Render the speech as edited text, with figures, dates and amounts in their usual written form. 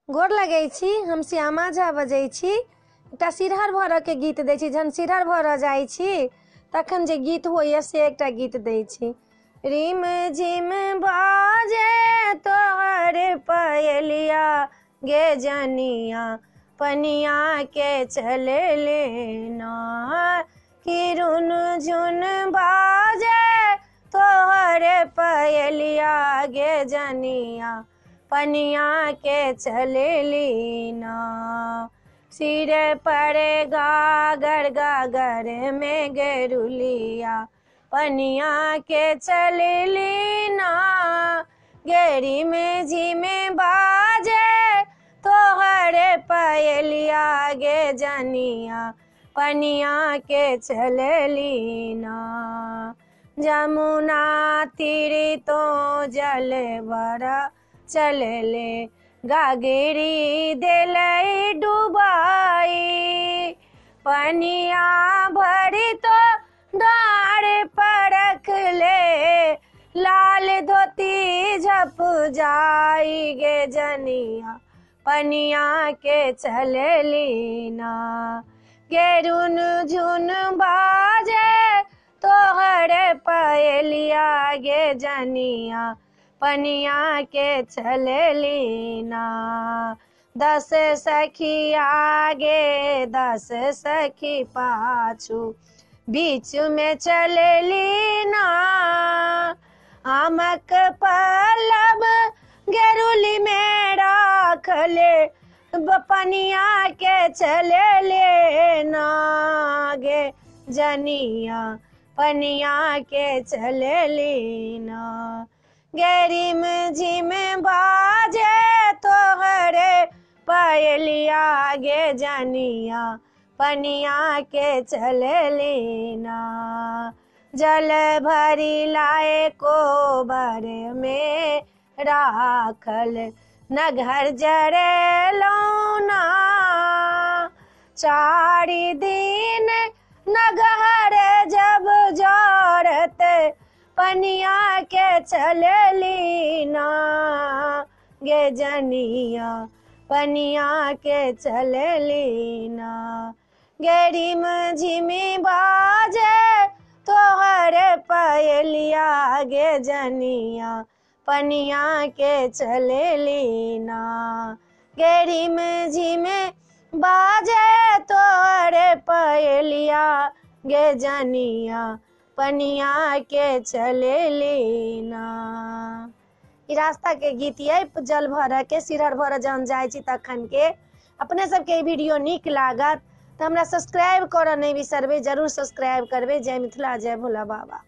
गोर लगै छी, हम श्यामा झा बजै छी। एकटा सिरहर भरऽ के गीत दै छी। जहन सिरहर भरऽ जाइ छी तखन जे गीत होइए से एकटा गीत दै छी। रिम झिम बाजे तोहर पयलिया गे जनिया पनिया के चले लेना। कि रुन झुन बाजे तोहर पयलिया गे जनिया पनिया के चले लीना। सिर पर गागर गागर में गेरुलिया पनिया के चले लीना। गेरी में झिमे बाजे तोहर पयलिया गे जनिया पनिया के चले लीना। जमुना तीर तो जल बरा चलले गागरी देलै डुबाई। पनिया भरी तो डार परख ले लाल धोती झप जाई गे जनिया पनिया के चले लीना। गेरुन झुन बाजे तोहर पयलिया गे जनिया पनिया के चले लीना। 10 सखी आगे 10 सखी पाछू बीच में चले लीना। आमक पल्लव गेरुली में राख ले पनिया के चले लेना गे जनिया पनिया के चले लीना। गेरिम झिम बाजे तोहर पयलिया गे जनिया पनिया के चले लीना। जल भरी लाए कोबर में राखल न घर जरे लौना। 4 दिन न घर जब जरत पनिया के चले लीना गे जनिया पनिया के चले लीना। गेरिम झिमी बाजे तोहर पयलिया गे जनिया पनिया के चले लीना। गेरिम झिमे बाजे तोहर पयलिया गे जनिया पनिया के चले लीना। ई रास्ता के गीत ये जल भर के सिरहर भर जहन जाइ छी तखन के। अपने सबके वीडियो नीक लागत तो हमरा सब्सक्राइब करऽ नहीं बिसरबे, जरूर सब्सक्राइब करबे। जय मिथिला जय भोला बाबा।